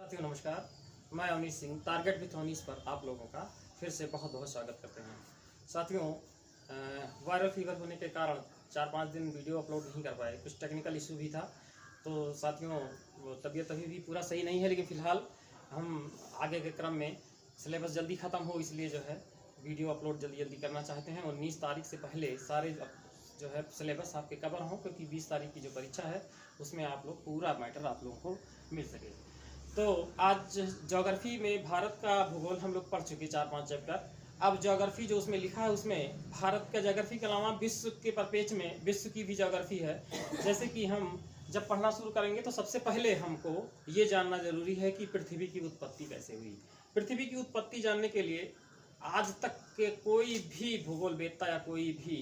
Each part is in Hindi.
साथियों नमस्कार, मैं अवनीश सिंह टारगेट विथ अवनीश पर आप लोगों का फिर से बहुत बहुत स्वागत करते हैं। साथियों, वायरल फीवर होने के कारण 4-5 दिन वीडियो अपलोड नहीं कर पाए, कुछ टेक्निकल इशू भी था। तो साथियों, वो तबीयत अभी भी पूरा सही नहीं है, लेकिन फ़िलहाल हम आगे के क्रम में सिलेबस जल्दी ख़त्म हो इसलिए जो है वीडियो अपलोड जल्दी जल्दी करना चाहते हैं। 19 तारीख से पहले सारे जो है सिलेबस आपके कवर हों, क्योंकि 20 तारीख की जो परीक्षा है उसमें आप लोग पूरा मैटर आप लोगों को मिल सके। तो आज ज्योग्राफी में भारत का भूगोल हम लोग पढ़ चुके 4-5 चैप्टर। अब ज्योग्राफी जो उसमें लिखा है उसमें भारत का ज्योग्राफी के अलावा विश्व के परिपेक्ष में विश्व की भी ज्योग्राफी है। जैसे कि हम जब पढ़ना शुरू करेंगे तो सबसे पहले हमको ये जानना जरूरी है कि पृथ्वी की उत्पत्ति कैसे हुई। पृथ्वी की उत्पत्ति जानने के लिए आज तक के कोई भी भूगोलवेत्ता या कोई भी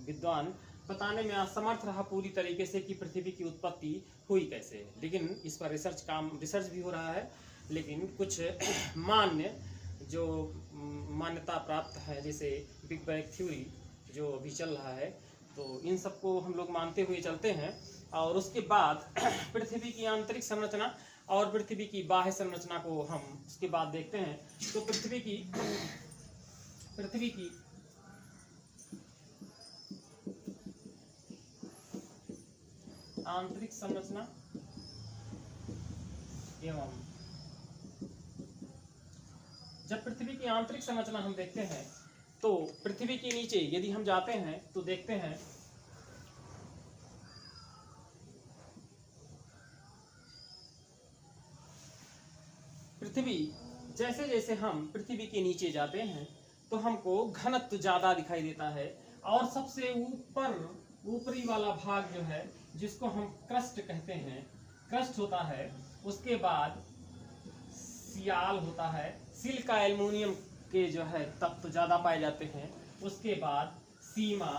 विद्वान बताने में असमर्थ रहा पूरी तरीके से कि पृथ्वी की उत्पत्ति हुई कैसे। लेकिन इस पर रिसर्च भी हो रहा है, लेकिन कुछ जो मान्यता प्राप्त है, जैसे बिग बैंग थ्योरी जो अभी चल रहा है, तो इन सबको हम लोग मानते हुए चलते हैं। और उसके बाद पृथ्वी की आंतरिक संरचना और पृथ्वी की बाह्य संरचना को हम उसके बाद देखते हैं। तो पृथ्वी की आंतरिक संरचना एवं जब पृथ्वी की आंतरिक संरचना हम देखते हैं तो पृथ्वी के नीचे यदि हम जाते हैं तो देखते हैं पृथ्वी, जैसे जैसे हम पृथ्वी के नीचे जाते हैं तो हमको घनत्व ज्यादा दिखाई देता है। और सबसे ऊपरी वाला भाग जो है जिसको हम क्रस्ट कहते हैं, क्रस्ट होता है। उसके बाद सियाल होता है, सिलिका एल्युमिनियम के जो है तत्व ज्यादा पाए जाते हैं। उसके बाद सीमा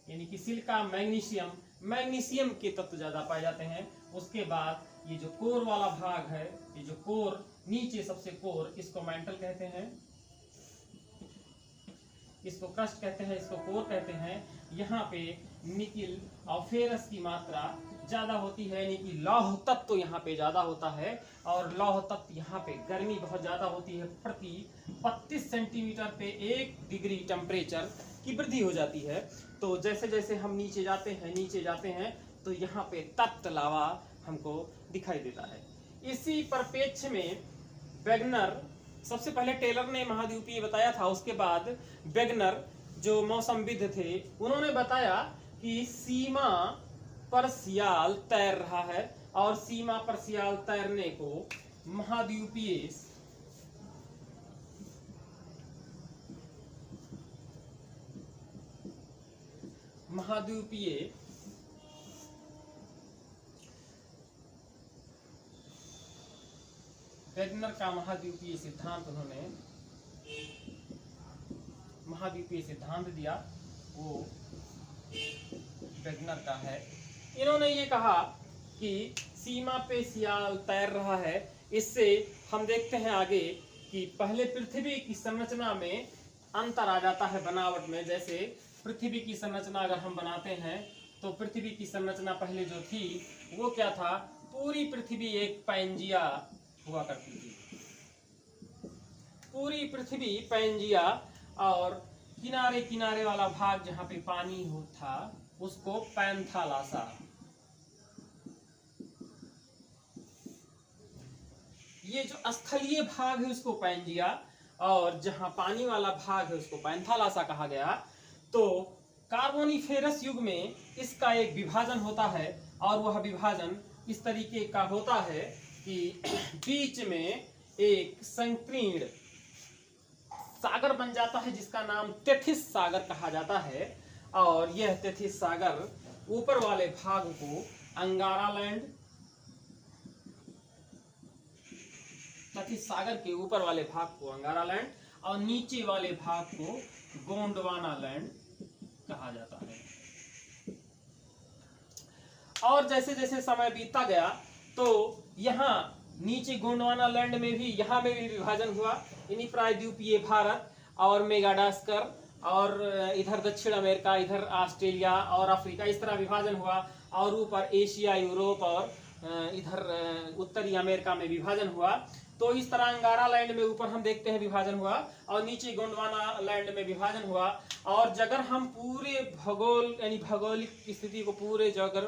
यानी कि सिलिका मैग्नीशियम के तत्व ज्यादा पाए जाते हैं। उसके बाद ये जो कोर वाला भाग है, ये जो कोर नीचे सबसे कोर, इसको मेंटल कहते हैं, इसको क्रस्ट कहते हैं, इसको कोर कहते हैं। यहाँ पे निकिल और फेरस की मात्रा ज्यादा होती है, यानी कि लौह तत्व तो यहाँ पे ज्यादा होता है। और लौह तत्व यहाँ पे गर्मी बहुत ज्यादा होती है, प्रति 32 सेंटीमीटर पे 1 डिग्री टेम्परेचर की वृद्धि हो जाती है। तो जैसे जैसे हम नीचे जाते हैं तो यहाँ पे तप्त लावा हमको दिखाई देता है। इसी परिप्रेक्ष्य में वेगनर, सबसे पहले टेलर ने महाद्वीपीय बताया था, उसके बाद वेगनर जो मौसमविद थे उन्होंने बताया कि सीमा पर सियाल तैर रहा है। और सीमा पर सियाल तैरने को महाद्वीपीय वेगनर का महाद्वीपीय सिद्धांत दिया, वो वेगनर का है। इन्होंने ये कहा कि सीमा पे सियाल तैर रहा है। इससे हम देखते हैं आगे कि पहले पृथ्वी की संरचना में अंतर आ जाता है बनावट में। जैसे पृथ्वी की संरचना अगर हम बनाते हैं तो पृथ्वी की संरचना पहले जो थी वो क्या था, पूरी पृथ्वी एक पैंजिया हुआ करती थी, पूरी पृथ्वी पैंजिया। और किनारे किनारे वाला भाग जहां पे पानी हो था उसको पैंथालासा, ये जो स्थलीय भाग है उसको पैंजिया, और जहां पानी वाला भाग है उसको पैंथालासा कहा गया। तो कार्बोनिफेरस युग में इसका एक विभाजन होता है, और वह विभाजन इस तरीके का होता है कि बीच में एक संकीर्ण सागर बन जाता है जिसका नाम तेथिस सागर कहा जाता है। और यह तेथिस सागर ऊपर वाले भाग को अंगारा लैंड, तेथिस सागर के ऊपर वाले भाग को अंगारा लैंड और नीचे वाले भाग को गोंडवाना लैंड कहा जाता है। और जैसे जैसे समय बीतता गया तो यहाँ नीचे गोंडवाना लैंड में भी यहाँ में भी विभाजन हुआ। इन्हीं प्रायद्वीपीय भारत और मेगाडास्कर और इधर दक्षिण अमेरिका, इधर ऑस्ट्रेलिया और अफ्रीका, इस तरह विभाजन हुआ। और ऊपर एशिया, यूरोप और इधर उत्तरी अमेरिका में विभाजन हुआ। तो इस तरह अंगारा लैंड में ऊपर हम देखते हैं विभाजन हुआ और नीचे गोंडवाना लैंड में विभाजन हुआ। और अगर हम पूरे भूगोल यानी भौगोलिक स्थिति को पूरे जगह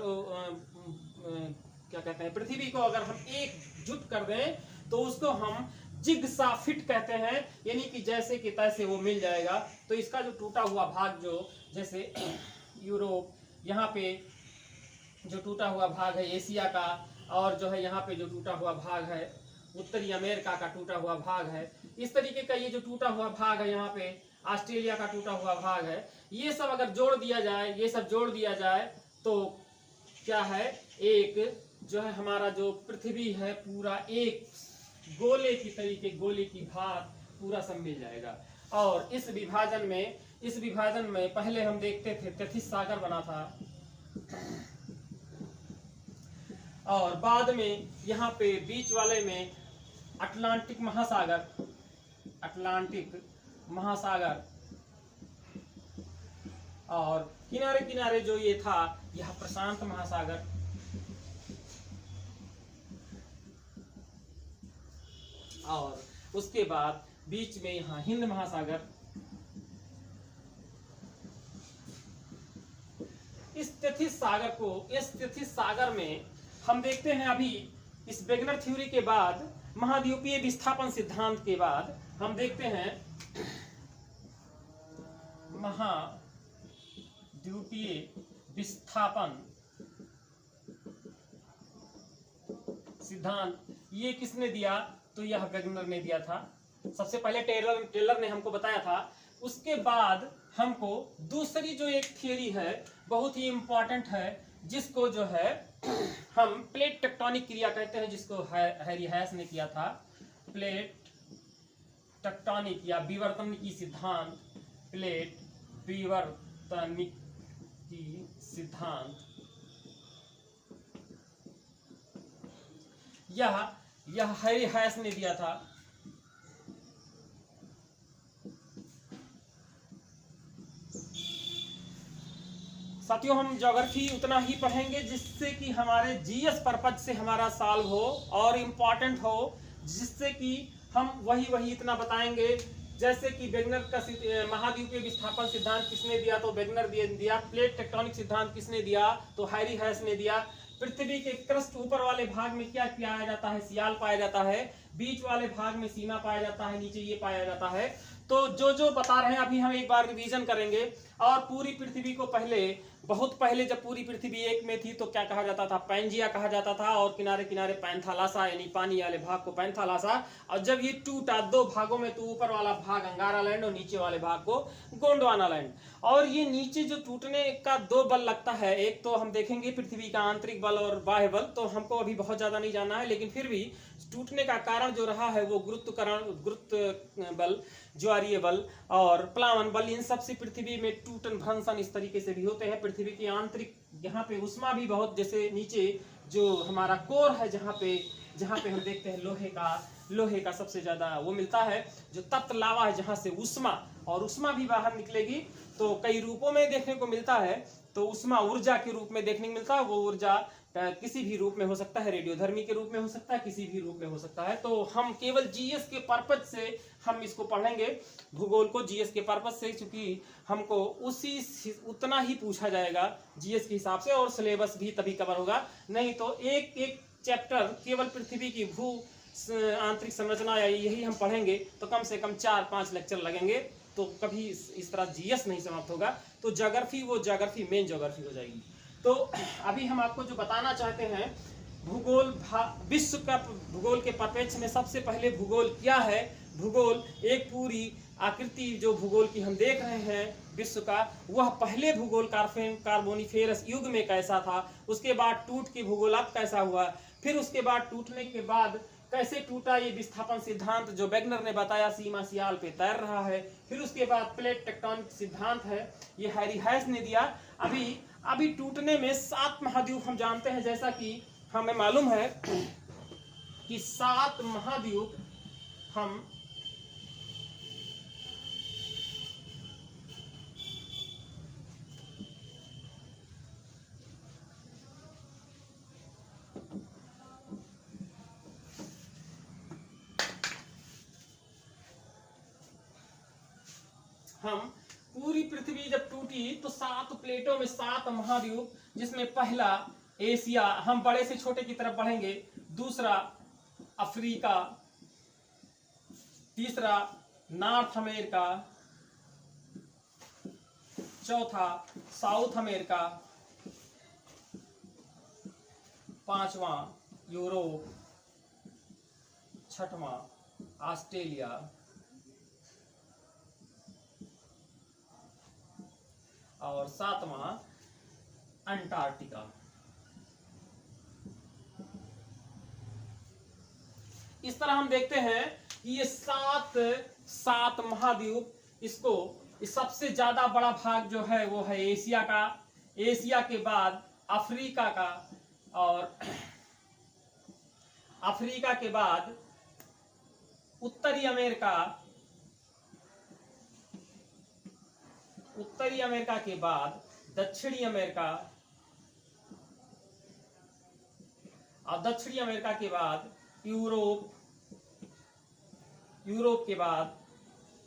क्या कहते हैं पृथ्वी को अगर हम एकजुट कर दें तो उसको हम जिग्सा फिट कहते हैं, यानी कि जैसे कि तैसे वो मिल जाएगा। तो इसका जो टूटा हुआ भाग जो जैसे यूरोप यहाँ पे जो टूटा हुआ भाग है एशिया का, और जो है यहाँ पे जो टूटा हुआ भाग है उत्तरी अमेरिका का टूटा हुआ भाग है, इस तरीके का ये जो टूटा हुआ भाग है यहाँ पे ऑस्ट्रेलिया का टूटा हुआ भाग है, ये सब अगर जोड़ दिया जाए, ये सब जोड़ दिया जाए तो क्या है, एक जो है हमारा जो पृथ्वी है पूरा एक गोले की तरीके, गोले की भार पूरा सब मिल जाएगा। और इस विभाजन में पहले हम देखते थे तैथिस सागर बना था, और बाद में यहाँ पे बीच वाले में अटलांटिक महासागर, और किनारे किनारे जो ये था यह प्रशांत महासागर, और उसके बाद बीच में यहाँ हिंद महासागर। इस तैथिस सागर में हम देखते हैं अभी इस वेगनर थ्योरी के बाद, महाद्वीपीय विस्थापन सिद्धांत के बाद हम देखते हैं महाद्वीपीय विस्थापन सिद्धांत। ये किसने दिया? तो यह वेगनर ने दिया था। सबसे पहले टेलर ने हमको बताया था। उसके बाद हमको दूसरी जो एक थियरी है बहुत ही इंपॉर्टेंट है, जिसको जो है हम प्लेट टेक्टोनिक क्रिया कहते हैं, जिसको हैरी हैस ने किया था। प्लेट टेक्टोनिक या विवर्तनिकी सिद्धांत, प्लेट विवर्तनिकी सिद्धांत, यह हैरी हैस ने दिया था। साथियों, हम ज्योग्राफी उतना ही पढ़ेंगे जिससे कि हमारे जीएस पर्पज से हमारा सॉल्व हो और इम्पोर्टेंट हो, जिससे कि हम वही इतना बताएंगे। जैसे कि वेगनर का महाद्वीपीय विस्थापन सिद्धांत किसने दिया? तो वेगनर दिया। प्लेट टेक्टोनिक सिद्धांत किसने दिया? तो हैरी हैस ने दिया। पृथ्वी के क्रस्ट ऊपर वाले भाग में क्या पाया जाता है? सियाल पाया जाता है। बीच वाले भाग में सीमा पाया जाता है, नीचे ये पाया जाता है। तो जो बता रहे हैं अभी हम एक बार रिवीजन करेंगे। और पूरी पृथ्वी को बहुत पहले जब पूरी पृथ्वी एक में थी तो क्या कहा जाता था? पैंजिया कहा जाता था, और किनारे किनारे पैंथालासा यानी पानी वाले भाग को पैंथालासा। और जब ये टूटा दो भागों में तो ऊपर वाला भाग अंगारा लैंड और नीचे वाले भाग को गोंडवाना लैंड। और ये नीचे जो टूटने का दो बल लगता है, एक तो हम देखेंगे पृथ्वी का आंतरिक बल और बाह्य बल, तो हमको अभी बहुत ज्यादा नहीं जानना है, लेकिन फिर भी टूटने का कारण जो रहा है वो गुरुत्व बल, ज्वारीय बल और प्लावन बल, इन सब से पृथ्वी में टूटन भ्रंशन इस तरीके से भी होते हैं। पृथ्वी की आंतरिक यहाँ पे उष्मा भी बहुत, जैसे नीचे जो हमारा कोर है जहाँ पे हम देखते हैं लोहे का सबसे ज्यादा वो मिलता है, जो तप्त लावा है जहाँ से उष्मा भी बाहर निकलेगी। तो कई रूपों में देखने को मिलता है। तो उष्मा ऊर्जा के रूप में देखने को मिलता है। वो ऊर्जा किसी भी रूप में हो सकता है, रेडियोधर्मी के रूप में हो सकता है, किसी भी रूप में हो सकता है। तो हम केवल जीएस के पर्पज से हम इसको पढ़ेंगे, भूगोल को जीएस के पर्पज से, क्योंकि हमको उतना ही पूछा जाएगा जीएस के हिसाब से, और सिलेबस भी तभी कवर होगा। नहीं तो एक चैप्टर केवल पृथ्वी की भू आंतरिक संरचना या यही हम पढ़ेंगे तो कम से कम 4-5 लेक्चर लगेंगे, तो कभी इस तरह जीएस नहीं समाप्त होगा। तो ज्योग्राफी मेन ज्योग्राफी हो जाएगी। तो अभी हम आपको जो बताना चाहते हैं, भूगोल विश्व का भूगोल के परिप्रेक्ष्य में सबसे पहले भूगोल क्या है? भूगोल एक पूरी आकृति जो भूगोल की हम देख रहे हैं विश्व का, वह पहले भूगोल कार्बोनिफेरस युग में कैसा था, उसके बाद टूट के भूगोल अब कैसा हुआ, फिर उसके बाद टूटने के बाद कैसे टूटा ये विस्थापन सिद्धांत जो वेगनर ने बताया, सीमा सियाल पे तैर रहा है। फिर उसके बाद प्लेट टेक्टोनिक सिद्धांत है, ये हैरी हैस ने दिया। अभी टूटने में 7 महाद्वीप हम जानते हैं, जैसा कि हमें मालूम है कि 7 महाद्वीप हम हम पूरी पृथ्वी जब टूटी तो 7 प्लेटों में 7 महाद्वीप, जिसमें पहला एशिया, हम बड़े से छोटे की तरफ बढ़ेंगे, दूसरा अफ्रीका, तीसरा नॉर्थ अमेरिका, चौथा साउथ अमेरिका, पांचवा यूरोप, छठवां ऑस्ट्रेलिया, और सातवां अंटार्कटिका। इस तरह हम देखते हैं कि ये सात महाद्वीप, इसको सबसे ज्यादा बड़ा भाग जो है वो है एशिया का, एशिया के बाद अफ्रीका का, और अफ्रीका के बाद उत्तरी अमेरिका के बाद दक्षिणी अमेरिका, और दक्षिणी अमेरिका के बाद यूरोप, यूरोप के बाद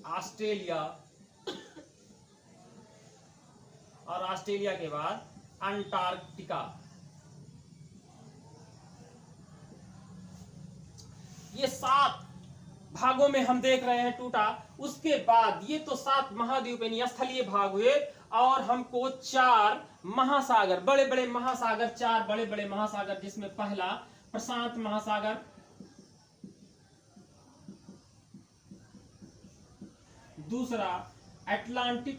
ऑस्ट्रेलिया, और ऑस्ट्रेलिया के बाद अंटार्कटिका। ये 7 भागों में हम देख रहे हैं टूटा। उसके बाद ये तो 7 महाद्वीप यानी स्थलीय भाग हुए, और हमको 4 महासागर, बड़े बड़े महासागर, 4 बड़े बड़े महासागर, जिसमें पहला प्रशांत महासागर, दूसरा अटलांटिक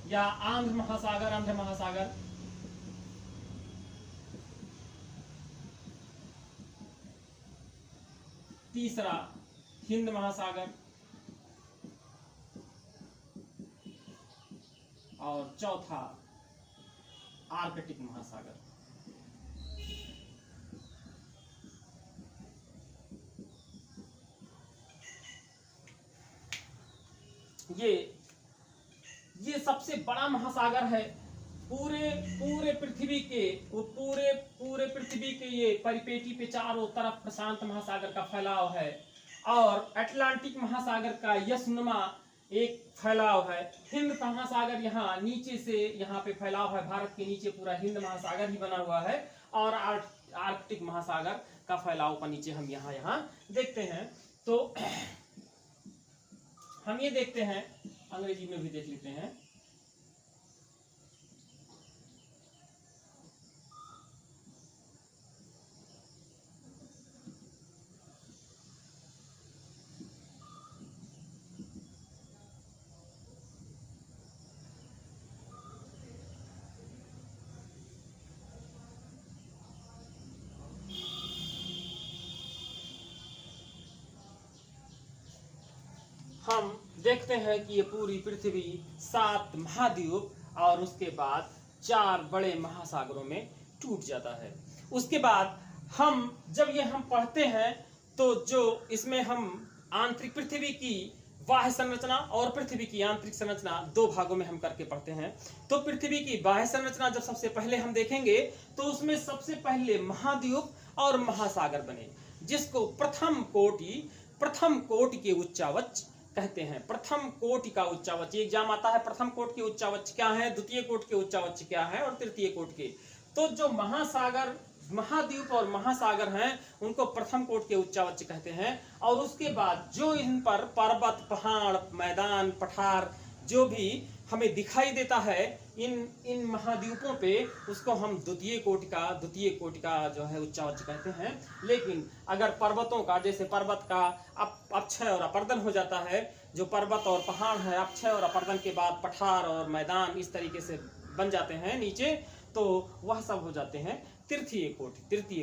या आंध्र महासागर, तीसरा हिंद महासागर, और चौथा आर्कटिक महासागर। ये सबसे बड़ा महासागर है पूरे पृथ्वी के, वो पूरे पृथ्वी के ये परिपेटी पे चारों तरफ प्रशांत महासागर का फैलाव है, और अटलांटिक महासागर का यशनुमा एक फैलाव है। हिंद महासागर यहाँ नीचे से यहाँ पे फैलाव है, भारत के नीचे पूरा हिंद महासागर ही बना हुआ है, और आर्कटिक महासागर का फैलाव का नीचे हम यहाँ देखते हैं। तो हम ये देखते हैं, अंग्रेजी में भी देख लेते हैं। हम देखते हैं कि ये पूरी पृथ्वी 7 महाद्वीप और उसके बाद 4 बड़े महासागरों में टूट जाता है। उसके बाद हम जब ये हम पढ़ते हैं तो जो इसमें हम आंतरिक पृथ्वी की बाह्य संरचना और पृथ्वी की आंतरिक संरचना 2 भागों में हम करके पढ़ते हैं। तो पृथ्वी की बाह्य संरचना जब सबसे पहले हम देखेंगे तो उसमें सबसे पहले महाद्वीप और महासागर बने, जिसको प्रथम कोटि के उच्चावच कहते हैं। प्रथम कोटि का उच्चावच, एग्जाम आता है, प्रथम कोटि के उच्चावच क्या है, द्वितीय कोटि के उच्चावच क्या है, और तृतीय कोटि के। तो जो महाद्वीप और महासागर हैं उनको प्रथम कोटि के उच्चावच कहते हैं। और उसके बाद जो इन पर पर्वत, पहाड़, मैदान, पठार जो भी हमें दिखाई देता है इन महाद्वीपों पे, उसको हम द्वितीय कोटि का जो है उच्चावच कहते हैं। लेकिन अगर पर्वतों का, जैसे पर्वत का अपक्षय और अपर्दन हो जाता है, जो पर्वत और पहाड़ है अपक्षय और अपर्दन के बाद पठार और मैदान इस तरीके से बन जाते हैं नीचे, तो वह सब हो जाते हैं तृतीय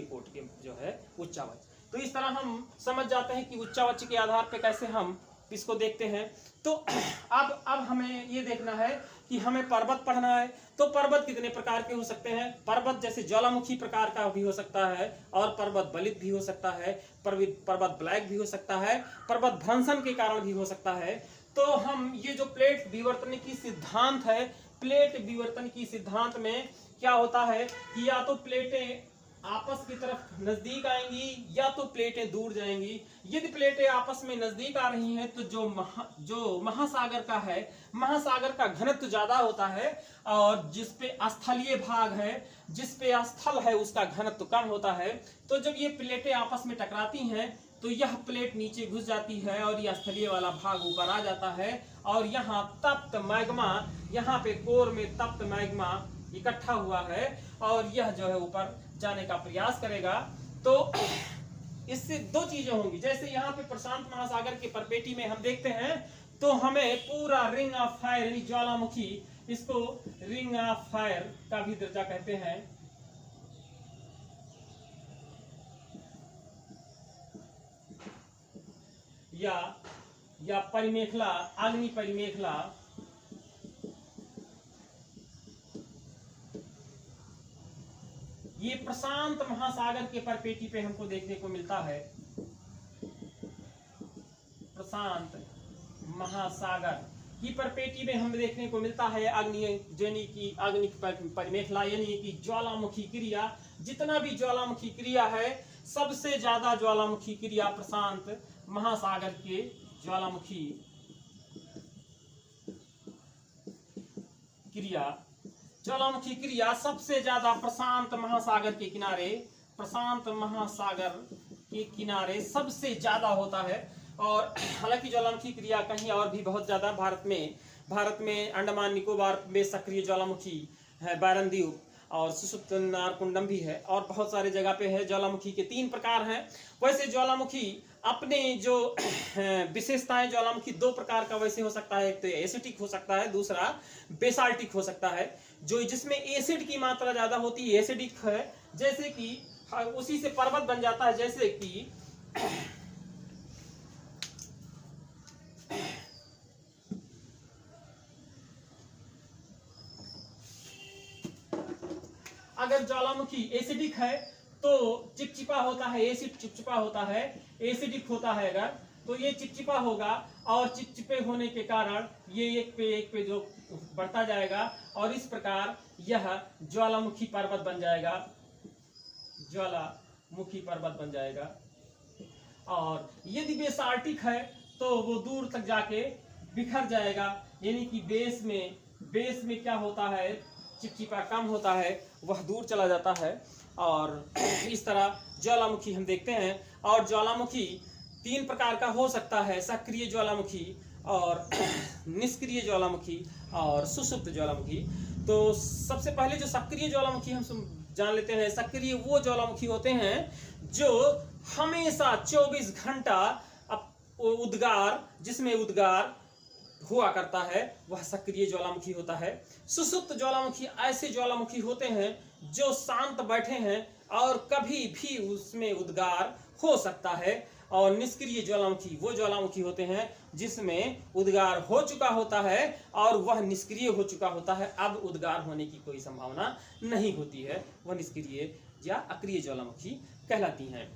कोटि के जो है उच्चावच। तो इस तरह हम समझ जाते हैं कि उच्चावच के आधार पे कैसे हम इसको देखते हैं। तो अब हमें ये देखना है कि हमें पर्वत पढ़ना है। तो पर्वत कितने प्रकार के हो सकते हैं? पर्वत जैसे ज्वालामुखी प्रकार का भी हो सकता है, और पर्वत बलित भी हो सकता है, पर्वत ब्लैक भी हो सकता है, पर्वत भ्रंशन के कारण भी हो सकता है। तो हम ये जो प्लेट विवर्तनिकी सिद्धांत है, प्लेट विवर्तनिकी सिद्धांत में क्या होता है कि या तो प्लेटें आपस की तरफ नजदीक आएंगी या तो प्लेटें दूर जाएंगी। यदि प्लेटें आपस में नजदीक आ रही हैं तो जो महासागर का है, महासागर का घनत्व ज्यादा होता है, और जिसपे स्थलीय भाग है, जिसपे स्थल है, उसका घनत्व कम होता है। तो जब ये प्लेटें आपस में टकराती हैं तो यह प्लेट नीचे घुस जाती है और यह स्थलीय वाला भाग ऊपर आ जाता है, और यहाँ तप्त मैग्मा, यहाँ पे कोर में तप्त मैग्मा इकट्ठा हुआ है और यह जो है ऊपर जाने का प्रयास करेगा। तो इससे दो चीजें होंगी। जैसे यहाँ पे प्रशांत महासागर के परपेटी में हम देखते हैं तो हमें पूरा रिंग ऑफ फायर यानी ज्वालामुखी, इसको रिंग ऑफ फायर का भी दर्जा कहते हैं, या परिमेखला, अग्नि परिमेखला, ये प्रशांत महासागर के परपेटी पे हमको देखने को मिलता है। प्रशांत महासागर की परपेटी में हमें देखने को मिलता है अग्नि परिमेखला यानी कि ज्वालामुखी क्रिया। जितना भी ज्वालामुखी क्रिया है, सबसे ज्यादा ज्वालामुखी क्रिया प्रशांत महासागर के ज्वालामुखी क्रिया सबसे ज्यादा प्रशांत महासागर के किनारे, प्रशांत महासागर के किनारे सबसे ज्यादा होता है। और हालांकि ज्वालामुखी क्रिया कहीं और भी बहुत ज्यादा भारत में अंडमान निकोबार में सक्रिय ज्वालामुखी है, बैरन द्वीप, और सुषुप्त नारकुंडम भी है, और बहुत सारे जगह पे है। ज्वालामुखी के 3 प्रकार हैं। वैसे ज्वालामुखी अपने जो विशेषताएं, ज्वालामुखी 2 प्रकार का वैसे हो सकता है। एक तो एसिडिक हो सकता है, दूसरा बेसाल्टिक हो सकता है। जो जिसमें एसिड की मात्रा ज्यादा होती है एसिडिक है, जैसे कि उसी से पर्वत बन जाता है। जैसे कि अगर ज्वालामुखी एसिडिक है तो चिपचिपा होता है, एसिड चिपचिपा होता है। एसिडिक होता है अगर तो ये चिपचिपा होगा, और चिपचिपे होने के कारण ये एक पे जो बढ़ता जाएगा, और इस प्रकार यह ज्वालामुखी पर्वत बन जाएगा, ज्वालामुखी पर्वत बन जाएगा। और यदि बेसाल्टिक है तो वो दूर तक जाके बिखर जाएगा, यानी कि बेस में क्या होता है, चिपचिपा कम होता है, वह दूर चला जाता है। और इस तरह ज्वालामुखी हम देखते हैं। और ज्वालामुखी 3 प्रकार का हो सकता है, सक्रिय ज्वालामुखी और निष्क्रिय ज्वालामुखी और सुषुप्त ज्वालामुखी। तो सबसे पहले जो सक्रिय ज्वालामुखी हम जान लेते हैं। सक्रिय वो ज्वालामुखी होते हैं जो हमेशा 24 घंटा उद्गार, जिसमें उद्गार हुआ करता है, वह सक्रिय ज्वालामुखी होता है। सुषुप्त ज्वालामुखी ऐसे ज्वालामुखी होते हैं जो शांत बैठे हैं और कभी भी उसमें उद्गार हो सकता है। और निष्क्रिय ज्वालामुखी वो ज्वालामुखी होते हैं जिसमें उद्गार हो चुका होता है और वह निष्क्रिय हो चुका होता है, अब उद्गार होने की कोई संभावना नहीं होती है, वह निष्क्रिय या अक्रिय ज्वालामुखी कहलाती हैं।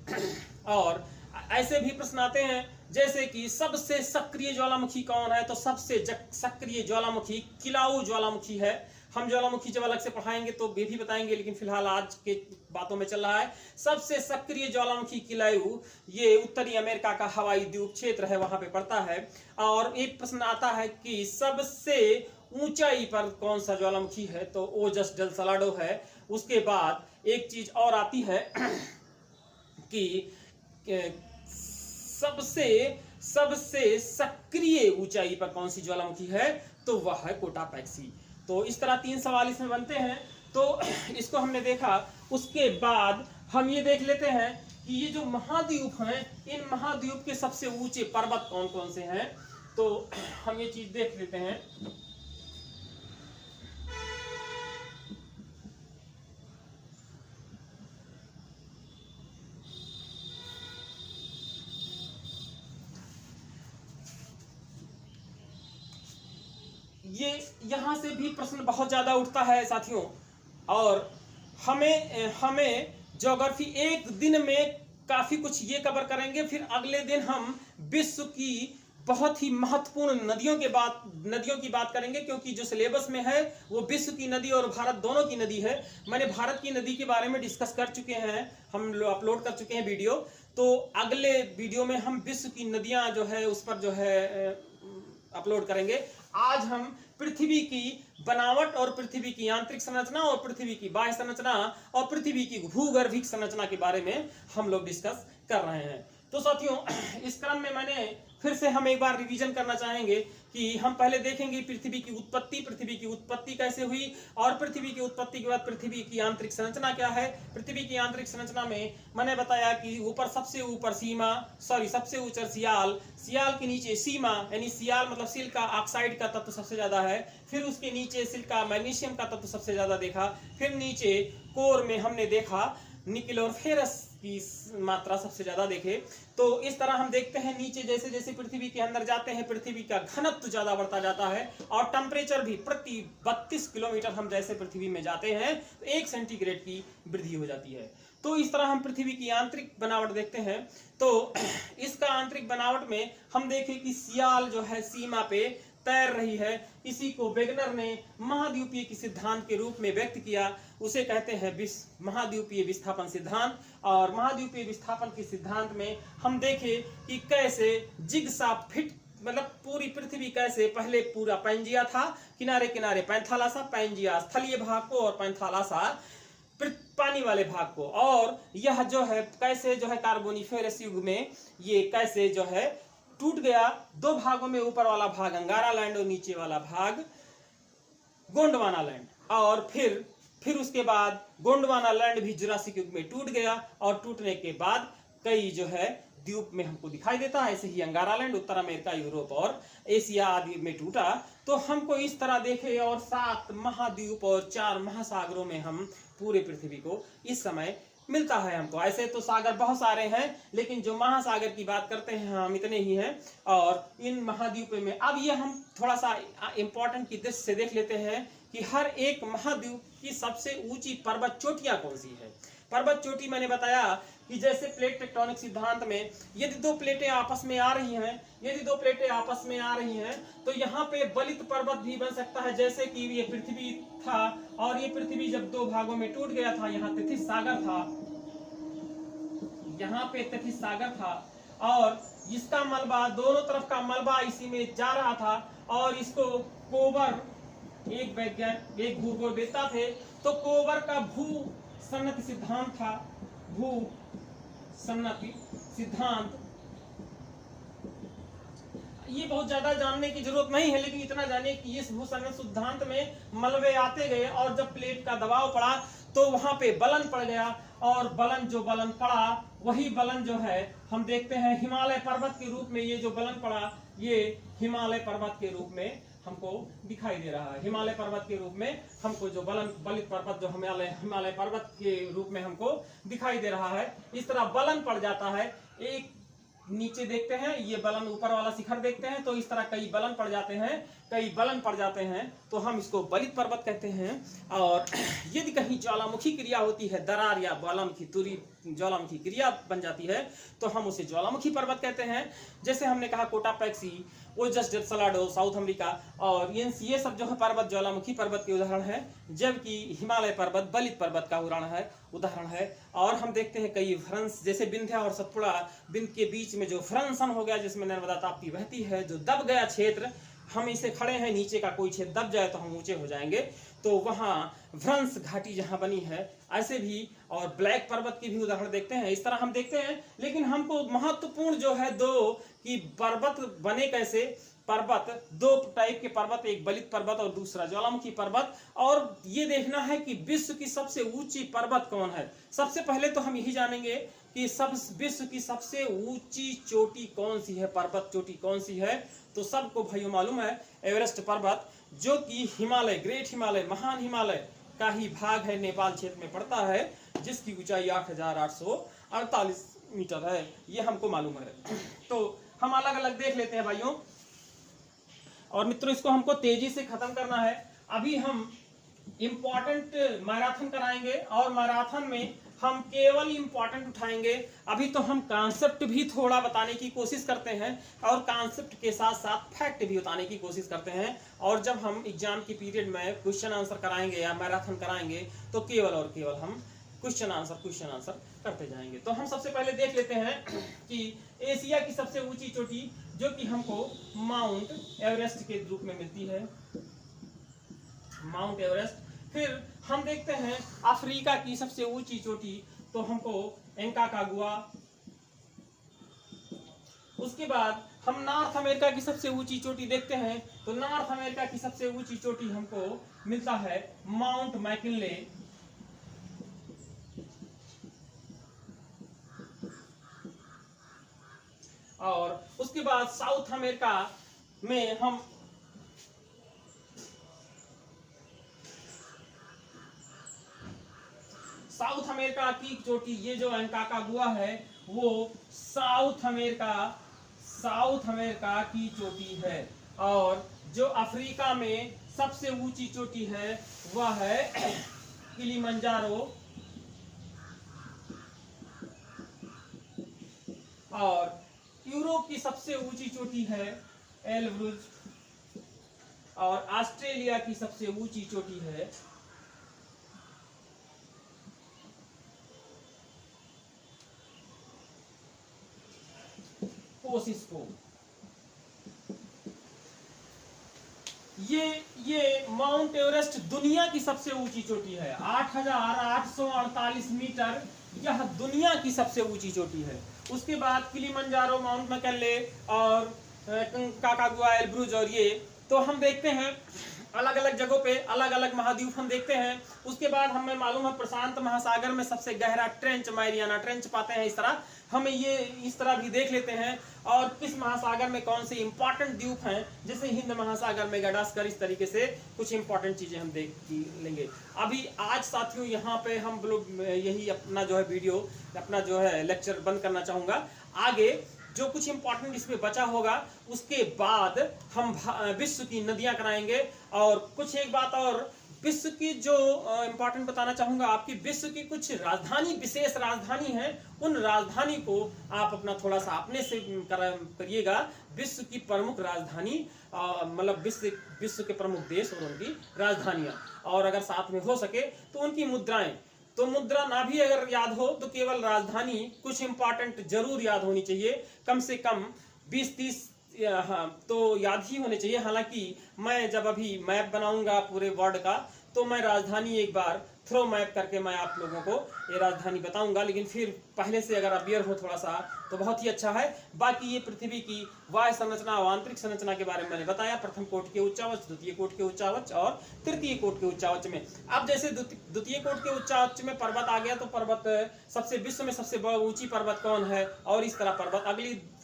और ऐसे भी प्रश्न आते हैं जैसे कि सबसे सक्रिय ज्वालामुखी कौन है, तो सबसे सक्रिय ज्वालामुखी किलाऊ ज्वालामुखी है। हम ज्वालामुखी जब अलग से पढ़ाएंगे तो ये भी बताएंगे, लेकिन फिलहाल आज के बातों में चल रहा है। सबसे सक्रिय ज्वालामुखी किलाऊ, ये उत्तरी अमेरिका का हवाई द्वीप क्षेत्र है, वहां पे पड़ता है। और एक प्रश्न आता है कि सबसे ऊंचाई पर कौन सा ज्वालामुखी है, तो ओजस डेल सलाडो है। उसके बाद एक चीज और आती है कि सबसे सक्रिय ऊंचाई पर कौन सी ज्वालामुखी है, तो वह है कोटापैक्सी। तो इस तरह 3 सवाल इसमें बनते हैं। तो इसको हमने देखा। उसके बाद हम ये देख लेते हैं कि ये जो महाद्वीप हैं, इन महाद्वीप के सबसे ऊंचे पर्वत कौन कौन से हैं, तो हम ये चीज देख लेते हैं। ये यहां से भी प्रश्न बहुत ज्यादा उठता है साथियों, और हमें ज्योग्राफी एक दिन में काफी कुछ ये कवर करेंगे। फिर अगले दिन हम विश्व की बहुत ही महत्वपूर्ण नदियों की बात करेंगे, क्योंकि जो सिलेबस में है वो विश्व की नदी और भारत दोनों की नदी है। मैंने भारत की नदी के बारे में डिस्कस कर चुके हैं, हम अपलोड कर चुके हैं वीडियो। तो अगले वीडियो में हम विश्व की नदियां जो है उस पर जो है अपलोड करेंगे। आज हम पृथ्वी की बनावट और पृथ्वी की आंतरिक संरचना और पृथ्वी की बाह्य संरचना और पृथ्वी की भूगर्भिक संरचना के बारे में हम लोग डिस्कस कर रहे हैं। तो साथियों, इस क्रम में मैंने फिर से हम एक बार रिवीजन करना चाहेंगे कि हम पहले देखेंगे पृथ्वी की उत्पत्ति कैसे हुई, और पृथ्वी की उत्पत्ति के बाद पृथ्वी की आंतरिक संरचना क्या है। पृथ्वी की आंतरिक संरचना में मैंने बताया कि सबसे ऊपर सबसे ऊंचा सियाल के नीचे सीमा, यानी सियाल मतलब सिलिका ऑक्साइड का तत्व सबसे ज्यादा है। फिर उसके नीचे सिलिका मैग्नीशियम का तत्व सबसे ज्यादा देखा। फिर नीचे कोर में हमने देखा निकेल और फेरस की मात्रा सबसे ज्यादा देखे। तो इस तरह हम देखते हैं नीचे जैसे जैसे पृथ्वी के अंदर जाते हैं पृथ्वी का घनत्व ज्यादा बढ़ता जाता है, और टेम्परेचर भी प्रति 32 किलोमीटर हम जैसे पृथ्वी में जाते हैं तो 1 सेंटीग्रेड की वृद्धि हो जाती है। तो इस तरह हम पृथ्वी की आंतरिक बनावट देखते हैं। तो इसका आंतरिक बनावट में हम देखें कि सियाल जो है सीमा पे तैर रही है। इसी को वेगनर ने महाद्वीपीय की सिद्धांत के रूप में व्यक्त किया। उसे कहते हैं महाद्वीपीय विस्थापन सिद्धांत। और महाद्वीपीय विस्थापन के सिद्धांत में हम देखें कि कैसे जिगसा फिट, मतलब पूरी पृथ्वी कैसे पहले पूरा पैंजिया था, किनारे किनारे पैंथालासा, पैंजिया स्थलीय भाग को और पैंथालासा पानी वाले भाग को, और यह जो है कैसे जो है कार्बोनिफेरस युग में ये कैसे जो है टूट गया 2 भागों में, ऊपर वाला भाग अंगारा लैंड और नीचे वाला भाग गोंडवाना लैंड। और फिर उसके बाद गोंडवाना लैंड भी जुरासिक युग में टूट गया, और टूटने के बाद कई जो है द्वीप में हमको दिखाई देता है। ऐसे ही अंगारा लैंड उत्तर अमेरिका, यूरोप और एशिया आदि में टूटा। तो हमको इस तरह देखे, और 7 महाद्वीप और 4 महासागरों में हम पूरे पृथ्वी को इस समय मिलता है हमको। ऐसे तो सागर बहुत सारे हैं, लेकिन जो महासागर की बात करते हैं हम इतने ही हैं। और इन महाद्वीप में अब ये हम थोड़ा सा इंपॉर्टेंट की दृष्टि से देख लेते हैं कि हर एक महाद्वीप की सबसे ऊंची पर्वत चोटियां कौन सी है। पर्वत चोटी मैंने बताया कि जैसे प्लेट टेक्टोनिक सिद्धांत में यदि 2 प्लेटें आपस में आ रही हैं, तो यहाँ पे बलित पर्वत भी बन सकता है। जैसे कि ये पृथ्वी था, और ये पृथ्वी जब 2 भागों में टूट गया था, यहाँ तिथिस सागर था, और इसका मलबा, दोनों तरफ का मलबा इसी में जा रहा था, और इसको कोबर एक भूगोलवेत्ता थे, तो कोबर का भू सन्नति सिद्धांत था। भू सन्नति सिद्धांत, ये बहुत ज्यादा जानने की जरूरत नहीं है, लेकिन इतना जानिए कि इस भू सन्नति सिद्धांत में मलबे आते गए, और जब प्लेट का दबाव पड़ा तो वहां पे बलन पड़ गया, और बलन पड़ा वही बलन जो है हम देखते हैं हिमालय पर्वत के रूप में। ये जो बलन पड़ा ये हिमालय पर्वत के रूप में हमको दिखाई दे रहा है। हिमालय पर्वत के रूप में हमको जो बलित पर्वत जो हिमालय पर्वत के रूप में हमको दिखाई दे रहा है। इस तरह बलन पड़ जाता है। एक नीचे देखते हैं, ये बलन ऊपर वाला शिखर देखते हैं, तो इस तरह कई बलन पड़ जाते हैं, तो हम इसको बलित पर्वत कहते हैं। और यदि कहीं ज्वालामुखी क्रिया होती है, दरार या ज्वालामुखी क्रिया बन जाती है, तो हम उसे ज्वालामुखी पर्वत कहते हैं। जैसे हमने कहा कोटापैक्सी, ओजस डेल सलाडो साउथ अमेरिका, और ये सब जो है पर्वत ज्वालामुखी पर्वत के उदाहरण है, जबकि हिमालय पर्वत बलित पर्वत का उदाहरण है। और हम देखते हैं कई भ्रंश, जैसे विंध्या और सतपुड़ा, विंध्य के बीच में जो भ्रंशन हो गया, जिसमें नर्मदा ताप्ती बहती है, जो दब गया क्षेत्र, हम इसे खड़े हैं, नीचे का कोई क्षेत्र दब जाए तो हम ऊंचे हो जाएंगे, तो वहां भ्रंश घाटी जहां बनी है। ऐसे भी और ब्लैक पर्वत की भी उदाहरण देखते हैं। इस तरह हम देखते हैं, लेकिन हमको महत्वपूर्ण जो है 2 कि पर्वत बने कैसे। पर्वत 2 टाइप के पर्वत, एक बलित पर्वत और दूसरा ज्वालामुखी पर्वत। और ये देखना है कि विश्व की सबसे ऊंची पर्वत कौन है। सबसे पहले तो हम यही जानेंगे कि विश्व की सबसे ऊंची चोटी कौन सी है, पर्वत चोटी कौन सी है। तो सबको भाइयों मालूम है एवरेस्ट पर्वत, जो कि हिमालय, ग्रेट हिमालय, महान हिमालय का ही भाग है, नेपाल क्षेत्र में पड़ता है, जिसकी ऊंचाई 8,848 मीटर है, ये हमको मालूम है। तो हम अलग अलग देख लेते हैं भाइयों और मित्रों, इसको हमको तेजी से खत्म करना है। अभी हम इम्पोर्टेंट मैराथन कराएंगे, और मैराथन में हम केवल इंपॉर्टेंट उठाएंगे। अभी तो हम कॉन्सेप्ट भी थोड़ा बताने की कोशिश करते हैं और कॉन्सेप्ट के साथ साथ फैक्ट भी बताने की कोशिश करते हैं। और जब हम एग्जाम की पीरियड में क्वेश्चन आंसर कराएंगे या मैराथन कराएंगे तो केवल और केवल हम क्वेश्चन आंसर करते जाएंगे। तो हम सबसे पहले देख लेते हैं कि एशिया की सबसे ऊंची चोटी जो कि हमको माउंट एवरेस्ट के रूप में मिलती है, माउंट एवरेस्ट। फिर हम देखते हैं अफ्रीका की सबसे ऊंची चोटी, तो हमको एंकाकागुआ। उसके बाद हम नॉर्थ अमेरिका की सबसे ऊंची चोटी देखते हैं, तो नॉर्थ अमेरिका की सबसे ऊंची चोटी हमको मिलता है माउंट मैकिनले। और उसके बाद साउथ अमेरिका में हम साउथ अमेरिका की चोटी, ये जो एंकाकागुआ है वो साउथ अमेरिका की चोटी है। और जो अफ्रीका में सबसे ऊंची चोटी है वह है किलिमंजारो। और यूरोप की सबसे ऊंची चोटी है एल्ब्रुज। और ऑस्ट्रेलिया की सबसे ऊंची चोटी है कोसिस्को। ये माउंट एवरेस्ट दुनिया की सबसे ऊंची चोटी है, 8,848 मीटर। यह दुनिया की सबसे ऊंची चोटी है। उसके बाद किलिमंजारो, माउंट मैकिनले और काकागुआ, एल्ब्रुज। और ये तो हम देखते हैं अलग अलग जगहों पे अलग अलग महाद्वीप हम देखते हैं। उसके बाद हमें मालूम है प्रशांत महासागर में सबसे गहरा ट्रेंच, मैरियाना ट्रेंच पाते हैं। इस तरह हमें ये इस तरह भी देख लेते हैं। और किस महासागर में कौन से इंपॉर्टेंट द्वीप हैं, जैसे हिंद महासागर में गडास्कर। इस तरीके से कुछ इंपॉर्टेंट चीजें हम देख लेंगे। अभी आज साथियों यहाँ पे हम लोग यही अपना जो है वीडियो, अपना जो है लेक्चर बंद करना चाहूंगा। आगे जो कुछ इंपॉर्टेंट इसमें बचा होगा उसके बाद हम विश्व की नदियां कराएंगे। और कुछ एक बात और, विश्व की जो इंपॉर्टेंट बताना चाहूंगा, आपकी विश्व की कुछ राजधानी, विशेष राजधानी है, उन राजधानी को आप अपना थोड़ा सा अपने से करिएगा। विश्व की प्रमुख राजधानी, मतलब विश्व के प्रमुख देश और उनकी राजधानियां। और अगर साथ में हो सके तो उनकी मुद्राएं। तो मुद्रा ना भी अगर याद हो तो केवल राजधानी कुछ इंपॉर्टेंट जरूर याद होनी चाहिए, कम से कम 20-30 तो याद ही होने चाहिए। हालांकि मैं जब अभी मैप बनाऊंगा पूरे वर्ल्ड का तो मैं राजधानी एक बार थ्रो मैप करके मैं आप लोगों को ये राजधानी बताऊंगा। लेकिन फिर पहले से अगर अवेयर हो थोड़ा सा तो बहुत ही अच्छा है। बाकी ये पृथ्वी की वायु संरचना और आंतरिक संरचना के बारे में मैंने बताया, प्रथम कोटि के उच्चावच, द्वितीय कोटि के उच्चावच और तृतीय कोटि के उच्चावच में। अब जैसे द्वितीय कोटि के उच्चावच में पर्वत आ गया, तो पर्वत सबसे विश्व में सबसे ऊंची पर्वत कौन है, और इस तरह पर्वत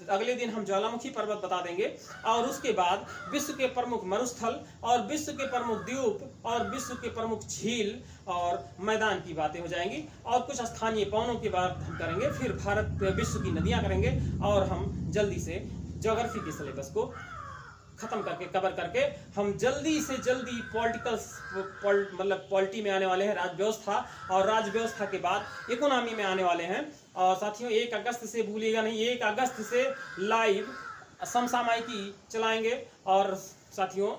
अगले दिन हम ज्वालामुखी पर्वत बता देंगे। और उसके बाद विश्व के प्रमुख मरुस्थल और विश्व के प्रमुख द्वीप और विश्व के प्रमुख झील और मैदान की बातें हो जाएंगी। और कुछ स्थानीय पवनों की बात हम करेंगे। फिर भारत विश्व की नदियां करेंगे। और हम जल्दी से ज्योग्राफी के सिलेबस को खत्म करके, कवर करके हम जल्दी से जल्दी मतलब पॉलिटी में आने वाले हैं, राज्य व्यवस्था। और राज्य व्यवस्था के बाद इकोनॉमी में आने वाले हैं। और साथियों 1 अगस्त से भूलिएगा नहीं, 1 अगस्त से लाइव समसामयिकी चलाएंगे। और साथियों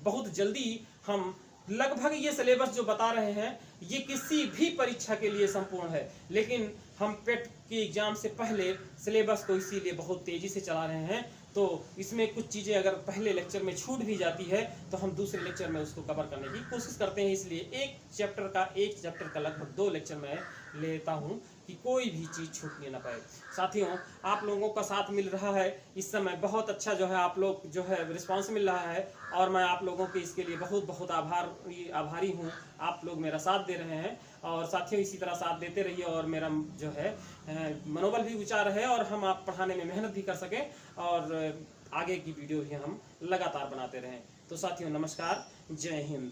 बहुत जल्दी हम लगभग ये सिलेबस जो बता रहे हैं ये किसी भी परीक्षा के लिए संपूर्ण है, लेकिन हम पेट की एग्जाम से पहले सिलेबस को इसीलिए बहुत तेजी से चला रहे हैं। तो इसमें कुछ चीज़ें अगर पहले लेक्चर में छूट भी जाती है तो हम दूसरे लेक्चर में उसको कवर करने की कोशिश करते हैं। इसलिए एक चैप्टर का लगभग 2 लेक्चर में लेता हूं कि कोई भी चीज़ छूटने ना पाए। साथियों आप लोगों का साथ मिल रहा है इस समय, बहुत अच्छा जो है आप लोग जो है रिस्पांस मिल रहा है। और मैं आप लोगों के इसके लिए बहुत बहुत आभारी हूँ। आप लोग मेरा साथ दे रहे हैं और साथियों इसी तरह साथ देते रहिए और मेरा जो है मनोबल भी ऊंचा रहे और हम आप पढ़ाने में मेहनत भी कर सकें और आगे की वीडियो भी हम लगातार बनाते रहें। तो साथियों नमस्कार, जय हिंद।